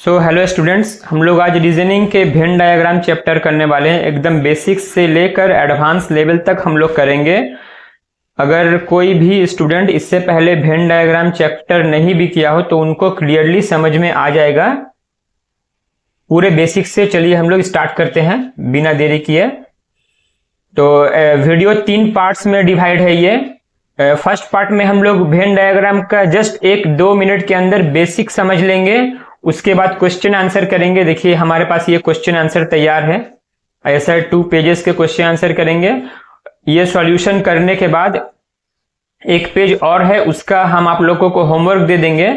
Hello students, हम लोग आज रीजनिंग के वेन डायग्राम चैप्टर करने वाले हैं। एकदम बेसिक्स से लेकर एडवांस लेवल तक हम लोग करेंगे। अगर कोई भी स्टूडेंट इससे पहले वेन डायग्राम चैप्टर नहीं भी किया हो तो उनको क्लियरली समझ में आ जाएगा पूरे बेसिक्स से। चलिए हम लोग स्टार्ट करते हैं बिना देरी किए। तो वीडियो 3 पार्ट्स में डिवाइड है ये। फर्स्ट पार्ट में हम लोग वेन डायग्राम का जस्ट 1-2 मिनट के अंदर बेसिक समझ लेंगे। उसके बाद क्वेश्चन आंसर करेंगे। देखिए हमारे पास ये क्वेश्चन आंसर तैयार है। ऐसा 2 पेजेस के क्वेश्चन आंसर करेंगे। ये सॉल्यूशन करने के बाद एक पेज और है, उसका हम आप लोगों को होमवर्क दे देंगे।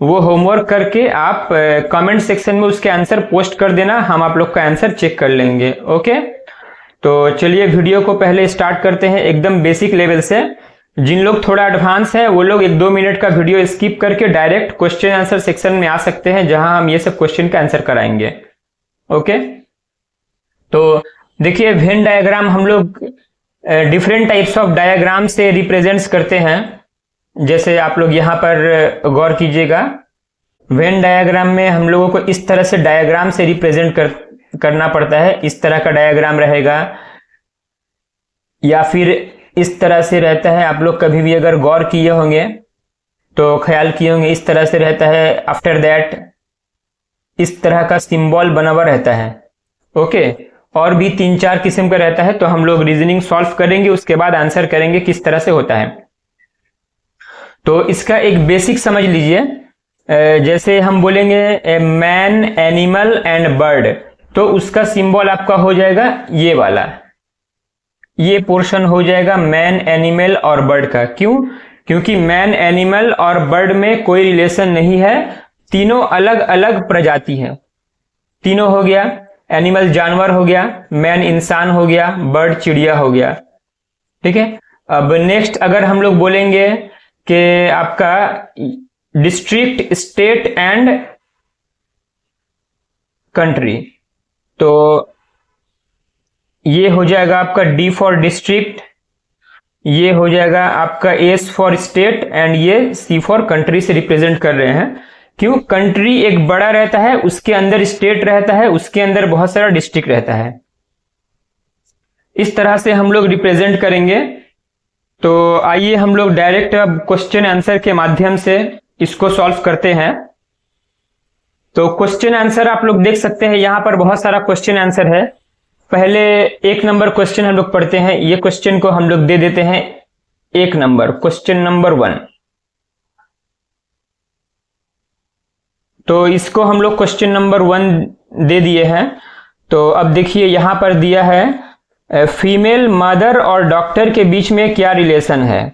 वो होमवर्क करके आप कमेंट सेक्शन में उसके आंसर पोस्ट कर देना, हम आप लोग का आंसर चेक कर लेंगे। ओके, तो चलिए वीडियो को पहले स्टार्ट करते हैं एकदम बेसिक लेवल से। जिन लोग थोड़ा एडवांस है वो लोग 1-2 मिनट का वीडियो स्किप करके डायरेक्ट क्वेश्चन आंसर सेक्शन में आ सकते हैं, जहां हम ये सब क्वेश्चन का आंसर कराएंगे। ओके, तो देखिए वेन डायग्राम हम लोग डिफरेंट टाइप्स ऑफ डायग्राम से रिप्रेजेंट्स करते हैं। जैसे आप लोग यहाँ पर गौर कीजिएगा, वेन डायग्राम में हम लोगों को इस तरह से डायग्राम से रिप्रेजेंट करना पड़ता है। इस तरह का डायग्राम रहेगा या फिर इस तरह से रहता है। आप लोग कभी भी अगर गौर किए होंगे तो ख्याल किए होंगे, इस तरह से रहता है। आफ्टर दैट इस तरह का सिंबल बना हुआ रहता है। ओके, और भी 3-4 किस्म का रहता है। तो हम लोग रीजनिंग सॉल्व करेंगे, उसके बाद आंसर करेंगे किस तरह से होता है। तो इसका एक बेसिक समझ लीजिए। जैसे हम बोलेंगे मैन, एनिमल एंड बर्ड, तो उसका सिंबल आपका हो जाएगा ये वाला। ये पोर्शन हो जाएगा मैन, एनिमल और बर्ड का। क्यों? क्योंकि मैन, एनिमल और बर्ड में कोई रिलेशन नहीं है। तीनों अलग अलग प्रजाति हैं। तीनों हो गया, एनिमल जानवर हो गया, मैन इंसान हो गया, बर्ड चिड़िया हो गया। ठीक है। अब नेक्स्ट अगर हम लोग बोलेंगे कि आपका डिस्ट्रिक्ट, स्टेट एंड कंट्री, तो ये हो जाएगा आपका D फॉर डिस्ट्रिक्ट, ये हो जाएगा आपका S फॉर स्टेट एंड ये C फॉर कंट्री से रिप्रेजेंट कर रहे हैं। क्यों? कंट्री एक बड़ा रहता है, उसके अंदर स्टेट रहता है, उसके अंदर बहुत सारा डिस्ट्रिक्ट रहता है। इस तरह से हम लोग रिप्रेजेंट करेंगे। तो आइए हम लोग डायरेक्ट अब क्वेश्चन आंसर के माध्यम से इसको सॉल्व करते हैं। तो क्वेश्चन आंसर आप लोग देख सकते हैं, यहां पर बहुत सारा क्वेश्चन आंसर है। पहले 1 नंबर क्वेश्चन हम लोग पढ़ते हैं। ये क्वेश्चन को हम लोग दे देते हैं 1 नंबर, क्वेश्चन नंबर 1। तो इसको हम लोग क्वेश्चन नंबर 1 दे दिए हैं। तो अब देखिए यहां पर दिया है फीमेल मदर और डॉक्टर के बीच में क्या रिलेशन है।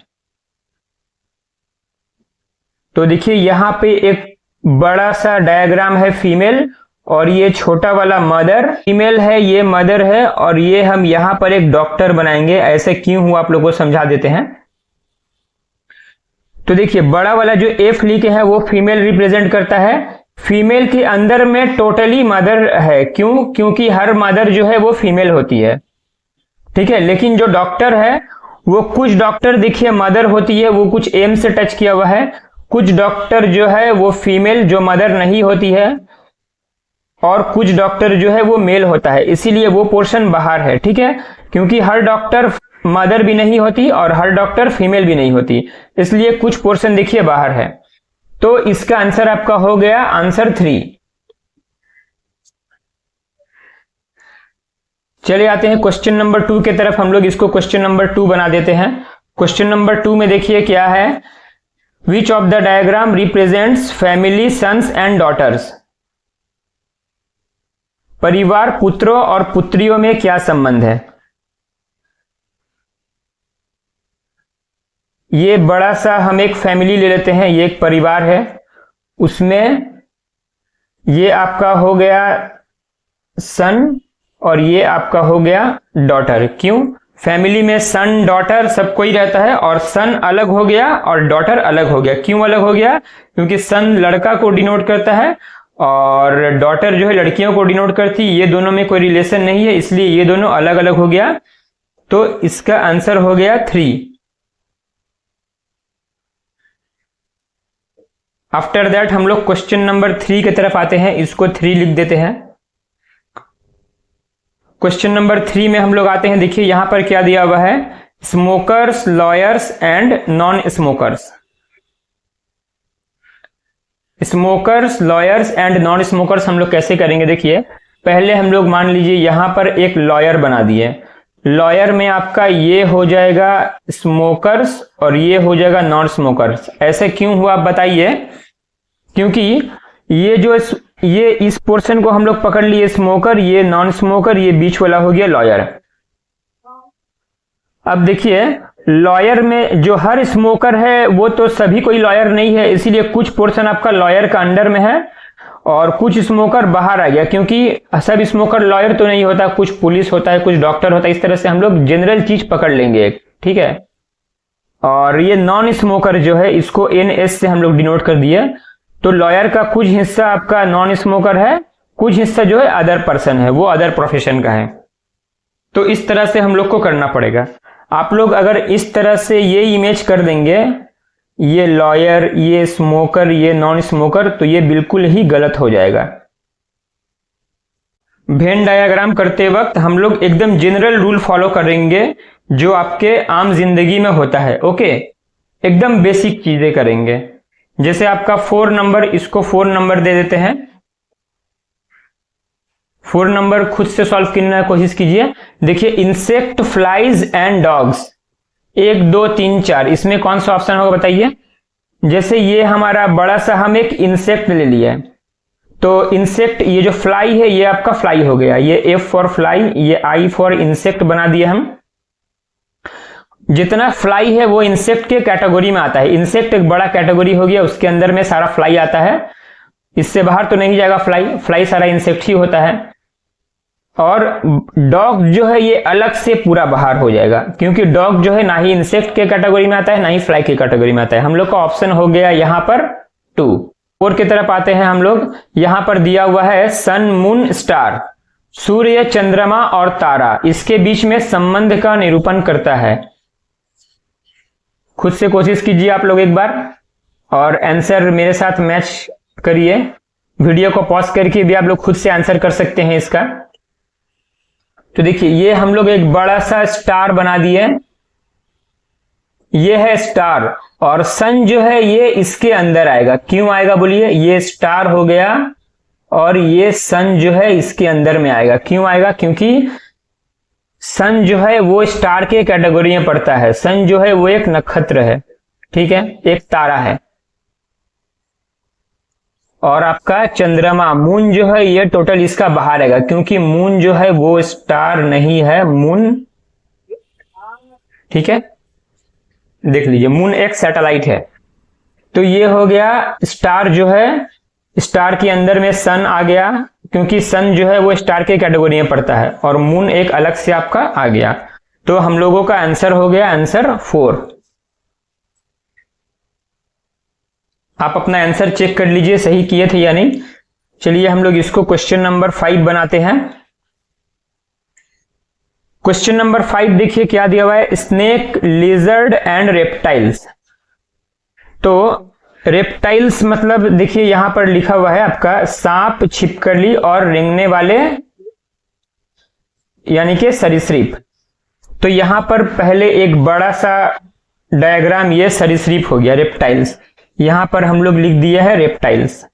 तो देखिए यहां पे एक बड़ा सा डायग्राम है फीमेल, और ये छोटा वाला मदर। फीमेल है, ये मदर है, और ये हम यहां पर एक डॉक्टर बनाएंगे। ऐसे क्यों हुआ आप लोगों को समझा देते हैं। तो देखिए बड़ा वाला जो F लिखे है वो फीमेल रिप्रेजेंट करता है। फीमेल के अंदर में टोटली मदर है। क्यों? क्योंकि हर मदर जो है वो फीमेल होती है। ठीक है। लेकिन जो डॉक्टर है वो, कुछ डॉक्टर देखिए मदर होती है, वो कुछ एम से टच किया हुआ है। कुछ डॉक्टर जो है वो फीमेल, जो मदर नहीं होती है, और कुछ डॉक्टर जो है वो मेल होता है, इसीलिए वो पोर्शन बाहर है। ठीक है। क्योंकि हर डॉक्टर मदर भी नहीं होती और हर डॉक्टर फीमेल भी नहीं होती, इसलिए कुछ पोर्शन देखिए बाहर है। तो इसका आंसर आपका हो गया आंसर 3। चले आते हैं क्वेश्चन नंबर 2 के तरफ। हम लोग इसको क्वेश्चन नंबर 2 बना देते हैं। क्वेश्चन नंबर 2 में देखिए क्या है। Which of the diagram represents family sons and daughters. परिवार, पुत्रों और पुत्रियों में क्या संबंध है। ये बड़ा सा हम एक फैमिली ले लेते हैं, ये एक परिवार है, उसमें ये आपका हो गया सन और ये आपका हो गया डॉटर। क्यों? फैमिली में सन डॉटर सब कोई रहता है, और सन अलग हो गया और डॉटर अलग हो गया। क्यों अलग हो गया? क्योंकि सन लड़का को डिनोट करता है और डॉटर जो है लड़कियों को डिनोट करती है। ये दोनों में कोई रिलेशन नहीं है, इसलिए ये दोनों अलग अलग हो गया। तो इसका आंसर हो गया 3। आफ्टर दैट हम लोग क्वेश्चन नंबर 3 की तरफ आते हैं, इसको 3 लिख देते हैं। क्वेश्चन नंबर 3 में हम लोग आते हैं, देखिए यहां पर क्या दिया हुआ है, smokers, lawyers and non smokers. Smokers, lawyers and non smokers हम लोग कैसे करेंगे, देखिए पहले हम लोग मान लीजिए यहां पर एक लॉयर बना दिए। लॉयर में आपका ये हो जाएगा स्मोकर्स और ये हो जाएगा नॉन स्मोकर्स। ऐसे क्यों हुआ आप बताइए, क्योंकि ये इस पोर्शन को हम लोग पकड़ लिए स्मोकर, ये नॉन स्मोकर, ये बीच वाला हो गया लॉयर। अब देखिए लॉयर में जो हर स्मोकर है वो तो सभी कोई लॉयर नहीं है, इसीलिए कुछ पोर्शन आपका लॉयर का अंडर में है और कुछ स्मोकर बाहर आ गया, क्योंकि सब स्मोकर लॉयर तो नहीं होता, कुछ पुलिस होता है, कुछ डॉक्टर होता है। इस तरह से हम लोग जनरल चीज पकड़ लेंगे, ठीक है। और ये नॉन स्मोकर जो है इसको NS से हम लोग डिनोट कर दिए। तो लॉयर का कुछ हिस्सा आपका नॉन स्मोकर है, कुछ हिस्सा जो है अदर पर्सन है, वो अदर प्रोफेशन का है। तो इस तरह से हम लोग को करना पड़ेगा। आप लोग अगर इस तरह से ये इमेज कर देंगे, ये लॉयर, ये स्मोकर, ये नॉन स्मोकर, तो ये बिल्कुल ही गलत हो जाएगा। वेन डायग्राम करते वक्त हम लोग एकदम जनरल रूल फॉलो करेंगे जो आपके आम जिंदगी में होता है, ओके। एकदम बेसिक चीजें करेंगे। जैसे आपका 4 नंबर, इसको 4 नंबर दे देते हैं। 4 नंबर खुद से सॉल्व करने की कोशिश कीजिए। देखिए इंसेक्ट, फ्लाइज एंड डॉग्स, 1 2 3 4, इसमें कौन सा ऑप्शन होगा बताइए। जैसे ये हमारा बड़ा सा हम एक इंसेक्ट ले लिया है, तो इंसेक्ट, ये जो फ्लाई है ये आपका फ्लाई हो गया, ये F फॉर फ्लाई, ये I फॉर इंसेक्ट बना दिया हम। जितना फ्लाई है वो इंसेक्ट के कैटेगरी में आता है। इंसेक्ट एक बड़ा कैटेगरी हो गया, उसके अंदर में सारा फ्लाई आता है, इससे बाहर तो नहीं जाएगा फ्लाई, फ्लाई सारा इंसेक्ट ही होता है। और डॉग जो है ये अलग से पूरा बाहर हो जाएगा, क्योंकि डॉग जो है ना ही इंसेक्ट के कैटेगरी में आता है ना ही फ्लाई के कैटेगरी में आता है। हम लोग का ऑप्शन हो गया यहां पर 2। 4 की तरफ आते हैं हम लोग। यहां पर दिया हुआ है सन, मून, स्टार, सूर्य, चंद्रमा और तारा, इसके बीच में संबंध का निरूपण करता है। खुद से कोशिश कीजिए आप लोग एक बार और आंसर मेरे साथ मैच करिए। वीडियो को पॉज करके भी आप लोग खुद से आंसर कर सकते हैं इसका। तो देखिए ये हम लोग एक बड़ा सा स्टार बना दिए, ये है स्टार, और सन जो है ये इसके अंदर आएगा। क्यों आएगा बोलिए, ये स्टार हो गया और ये सन जो है इसके अंदर में आएगा। क्यों आएगा, क्योंकि सन जो है वो स्टार के कैटेगरी में पड़ता है। सन जो है वो एक नक्षत्र है, ठीक है, एक तारा है। और आपका चंद्रमा, मून जो है ये टोटल इसका बाहर आएगा, क्योंकि मून जो है वो स्टार नहीं है, मून, ठीक है, देख लीजिए मून एक सैटेलाइट है। तो ये हो गया स्टार जो है, स्टार के अंदर में सन आ गया, क्योंकि सन जो है वो स्टार के कैटेगरी में पड़ता है, और मून एक अलग से आपका आ गया। तो हम लोगों का आंसर हो गया आंसर 4। आप अपना आंसर चेक कर लीजिए सही किए थे या नहीं। चलिए हम लोग इसको क्वेश्चन नंबर 5 बनाते हैं। क्वेश्चन नंबर 5 देखिए क्या दिया हुआ है, स्नेक, लिजर्ड एंड रेप्टाइल्स। तो रेप्टाइल्स मतलब देखिए यहां पर लिखा हुआ है आपका सांप, छिपकली और रेंगने वाले, यानी कि सरीसृप। तो यहां पर पहले एक बड़ा सा डायग्राम, ये सरीसृप हो गया, रेप्टाइल्स। यहां पर हम लोग लिख दिया है रेप्टाइल्स।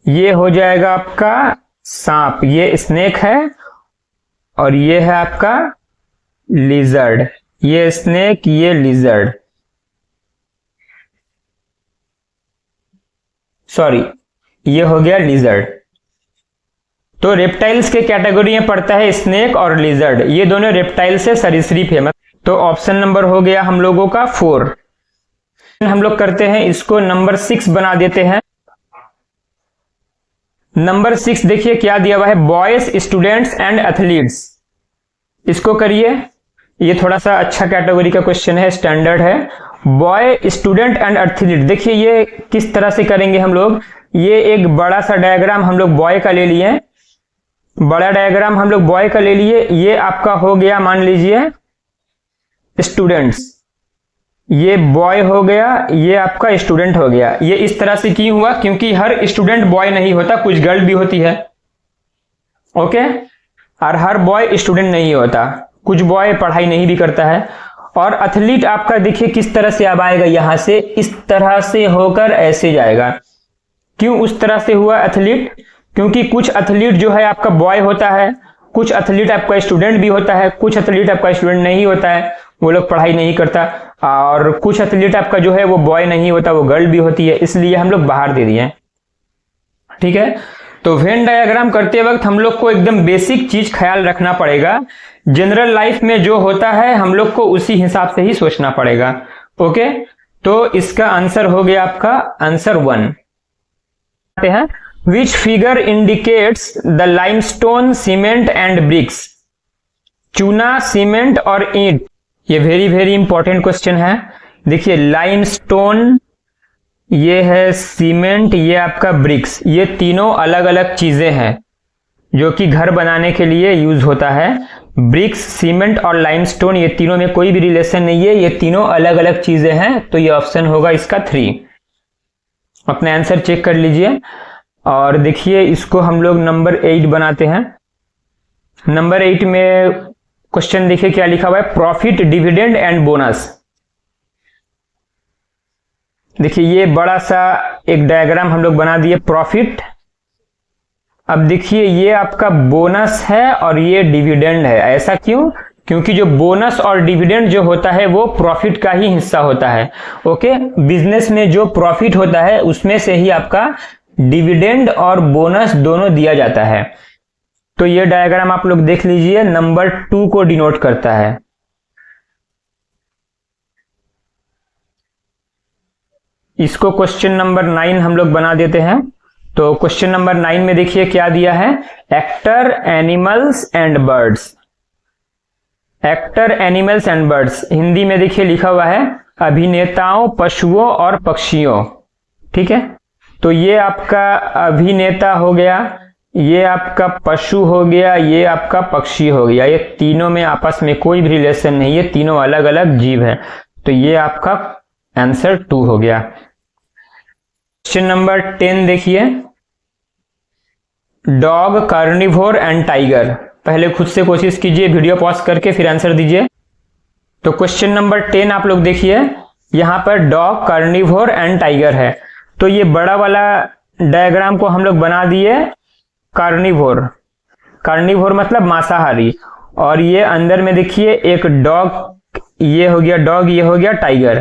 ये हो जाएगा आपका सांप, ये स्नेक है, और ये है आपका लिजर्ड। ये स्नेक, ये लिजर्ड, सॉरी ये हो गया लिजर्ड। तो रेप्टाइल्स के कैटेगरी में पड़ता है स्नेक और लिजर्ड, ये दोनों रेप्टाइल से सरीसृप है। तो ऑप्शन नंबर हो गया हम लोगों का 4। हम लोग करते हैं इसको नंबर 6 बना देते हैं। नंबर 6 देखिए क्या दिया हुआ है, बॉयज, स्टूडेंट्स एंड एथलीट्स। इसको करिए, ये थोड़ा सा अच्छा कैटेगरी का क्वेश्चन है, स्टैंडर्ड है। बॉय, स्टूडेंट एंड एथलीट, देखिए ये किस तरह से करेंगे हम लोग। ये एक बड़ा सा डायग्राम हम लोग बॉय का ले लिए, बड़ा डायग्राम हम लोग बॉय का ले लिए। ये आपका हो गया मान लीजिए स्टूडेंट्स, ये बॉय हो गया, ये आपका स्टूडेंट हो गया। ये इस तरह से क्यों हुआ? क्योंकि हर स्टूडेंट बॉय नहीं होता, कुछ गर्ल भी होती है। ओके, और हर बॉय स्टूडेंट नहीं होता, कुछ बॉय पढ़ाई नहीं भी करता है। और एथलीट आपका देखिए किस तरह से अब आएगा, यहां से इस तरह से होकर ऐसे जाएगा। क्यों उस तरह से हुआ एथलीट? क्योंकि कुछ एथलीट जो है आपका बॉय होता है, कुछ एथलीट आपका स्टूडेंट भी होता है, कुछ एथलीट आपका स्टूडेंट नहीं होता है, वो लोग पढ़ाई नहीं करता। और कुछ एथलीट आपका जो है वो बॉय नहीं होता, वो गर्ल भी होती है, इसलिए हम लोग बाहर दे दिए। ठीक है, तो वेन डायग्राम करते वक्त हम लोग को एकदम बेसिक चीज ख्याल रखना पड़ेगा। जनरल लाइफ में जो होता है हम लोग को उसी हिसाब से ही सोचना पड़ेगा। ओके, तो इसका आंसर हो गया आपका आंसर 1 है। Which figure indicates the limestone, cement and bricks? चूना, सीमेंट और ईंट। ये वेरी वेरी इंपॉर्टेंट क्वेश्चन है। देखिए लाइमस्टोन, ये है सीमेंट, ये आपका ब्रिक्स, ये तीनों अलग अलग चीजें हैं जो कि घर बनाने के लिए यूज होता है। ब्रिक्स, सीमेंट और लाइमस्टोन, ये तीनों में कोई भी रिलेशन नहीं है, ये तीनों अलग अलग चीजें हैं। तो ये ऑप्शन होगा इसका 3। अपना आंसर चेक कर लीजिए। और देखिए इसको हम लोग नंबर 8 बनाते हैं। नंबर 8 में क्वेश्चन देखिए क्या लिखा हुआ है, प्रॉफिट, डिविडेंड एंड बोनस। देखिए ये बड़ा सा एक डायग्राम हम लोग बना दिए, प्रॉफिट। अब देखिए ये आपका बोनस है और ये डिविडेंड है। ऐसा क्यों? क्योंकि जो बोनस और डिविडेंड जो होता है वो प्रॉफिट का ही हिस्सा होता है। ओके, बिजनेस में जो प्रॉफिट होता है उसमें से ही आपका डिविडेंड और बोनस दोनों दिया जाता है। तो ये डायग्राम आप लोग देख लीजिए, नंबर 2 को डिनोट करता है। इसको क्वेश्चन नंबर 9 हम लोग बना देते हैं। तो क्वेश्चन नंबर 9 में देखिए क्या दिया है, actor, animals and birds. Actor, animals and birds, Hindi में देखिए लिखा हुआ है अभिनेताओं, पशुओं और पक्षियों। ठीक है, तो ये आपका अभिनेता हो गया, ये आपका पशु हो गया, ये आपका पक्षी हो गया। ये तीनों में आपस में कोई भी रिलेशन नहीं है, तीनों अलग अलग जीव है। तो ये आपका आंसर 2 हो गया। क्वेश्चन नंबर 10 देखिए, डॉग, कार्निवोर एंड टाइगर। पहले खुद से कोशिश कीजिए, वीडियो पॉज करके फिर आंसर दीजिए। तो क्वेश्चन नंबर 10 आप लोग देखिए, यहां पर डॉग, कार्निवोर एंड टाइगर है। तो ये बड़ा वाला डायग्राम को हम लोग बना दिए कार्निवोर। कार्निवोर मतलब मांसाहारी। और ये अंदर में देखिए एक डॉग, ये हो गया डॉग, ये हो गया टाइगर।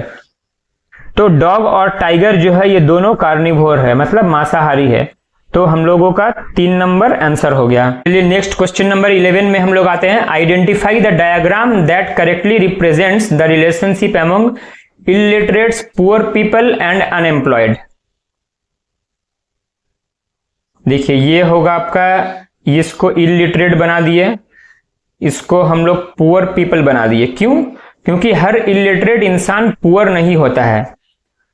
तो डॉग और टाइगर जो है ये दोनों कार्निवोर है, मतलब मांसाहारी है। तो हम लोगों का 3 नंबर आंसर हो गया। चलिए नेक्स्ट क्वेश्चन नंबर 11 में हम लोग आते हैं। Identify the diagram that correctly represents the relationship among illiterates, poor people and unemployed. देखिए ये होगा आपका, इसको इलिटरेट बना दिए, इसको हम लोग पुअर पीपल बना दिए। क्यों? क्योंकि हर इलिटरेट इंसान पुअर नहीं होता है।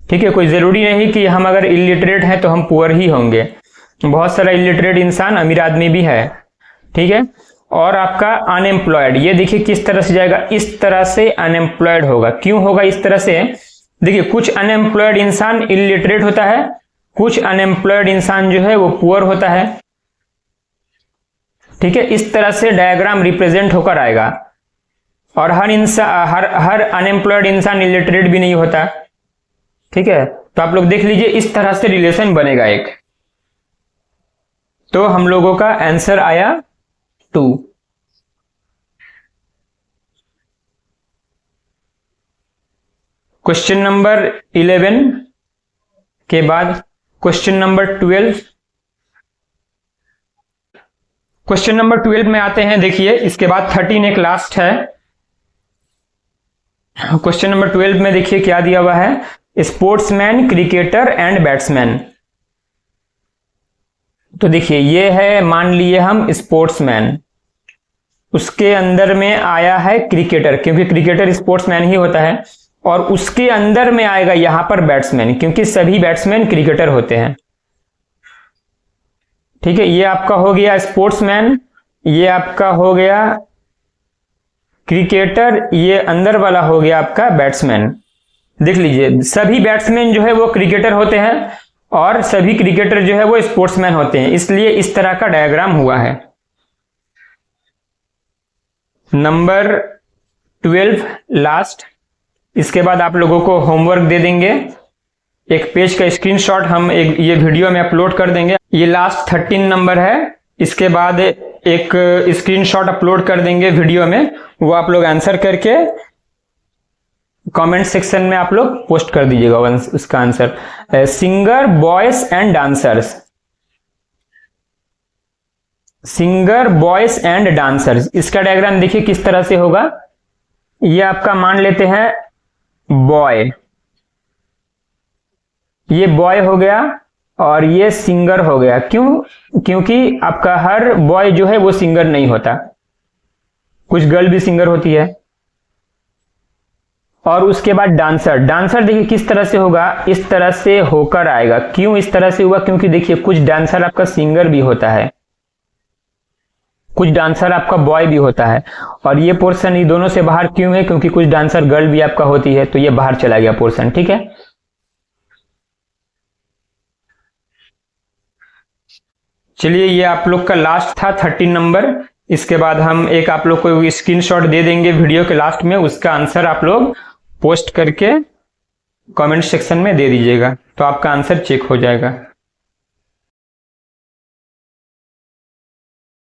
ठीक है, कोई जरूरी नहीं कि हम अगर इलिटरेट हैं तो हम पुअर ही होंगे। बहुत सारा इलिटरेट इंसान अमीर आदमी भी है। ठीक है, और आपका अनएम्प्लॉयड, ये देखिए किस तरह से जाएगा, इस तरह से अनएम्प्लॉयड होगा। क्यों होगा इस तरह से? देखिए कुछ अनएम्प्लॉयड इंसान इलिटरेट होता है, कुछ अनएम्प्लॉयड इंसान जो है वो पुअर होता है। ठीक है, इस तरह से डायग्राम रिप्रेजेंट होकर आएगा। और हर अनएम्प्लॉयड इंसान इलिटरेट भी नहीं होता। ठीक है, तो आप लोग देख लीजिए इस तरह से रिलेशन बनेगा एक। तो हम लोगों का आंसर आया 2। क्वेश्चन नंबर 11 के बाद क्वेश्चन नंबर 12। क्वेश्चन नंबर 12 में आते हैं। देखिए इसके बाद 13 एक लास्ट है। क्वेश्चन नंबर 12 में देखिए क्या दिया हुआ है, स्पोर्ट्समैन, क्रिकेटर एंड बैट्समैन। तो देखिए ये है, मान लिए हम स्पोर्ट्समैन, उसके अंदर में आया है क्रिकेटर, क्योंकि क्रिकेटर स्पोर्ट्समैन ही होता है। और उसके अंदर में आएगा यहां पर बैट्समैन, क्योंकि सभी बैट्समैन क्रिकेटर होते हैं। ठीक है, ये आपका हो गया स्पोर्ट्समैन, ये आपका हो गया क्रिकेटर, ये अंदर वाला हो गया आपका बैट्समैन। देख लीजिए, सभी बैट्समैन जो है वो क्रिकेटर होते हैं और सभी क्रिकेटर जो है वो स्पोर्ट्समैन होते हैं, इसलिए इस तरह का डायग्राम हुआ है। नंबर 12 लास्ट, इसके बाद आप लोगों को होमवर्क दे देंगे, एक पेज का स्क्रीनशॉट हम ये वीडियो में अपलोड कर देंगे। ये लास्ट 13 नंबर है, इसके बाद एक स्क्रीनशॉट अपलोड कर देंगे वीडियो में, वो आप लोग आंसर करके कमेंट सेक्शन में आप लोग पोस्ट कर दीजिएगा उसका answer. Singer, boys and dancers, singer, boys and dancers, इसका डायग्राम देखिए किस तरह से होगा। ये आपका मान लेते हैं बॉय, ये बॉय हो गया और ये सिंगर हो गया। क्यों? क्योंकि आपका हर बॉय जो है वो सिंगर नहीं होता, कुछ गर्ल भी सिंगर होती है। और उसके बाद डांसर, डांसर देखिए किस तरह से होगा, इस तरह से होकर आएगा। क्यों इस तरह से हुआ? क्योंकि देखिए कुछ डांसर आपका सिंगर भी होता है, कुछ डांसर आपका बॉय भी होता है। और ये पोर्शन ये दोनों से बाहर क्यों है? क्योंकि कुछ डांसर गर्ल भी आपका होती है, तो ये बाहर चला गया पोर्शन। ठीक है, चलिए ये आप लोग का लास्ट था 13 नंबर। इसके बाद हम एक आप लोग को स्क्रीनशॉट दे देंगे वीडियो के लास्ट में, उसका आंसर आप लोग पोस्ट करके कमेंट सेक्शन में दे दीजिएगा, तो आपका आंसर चेक हो जाएगा।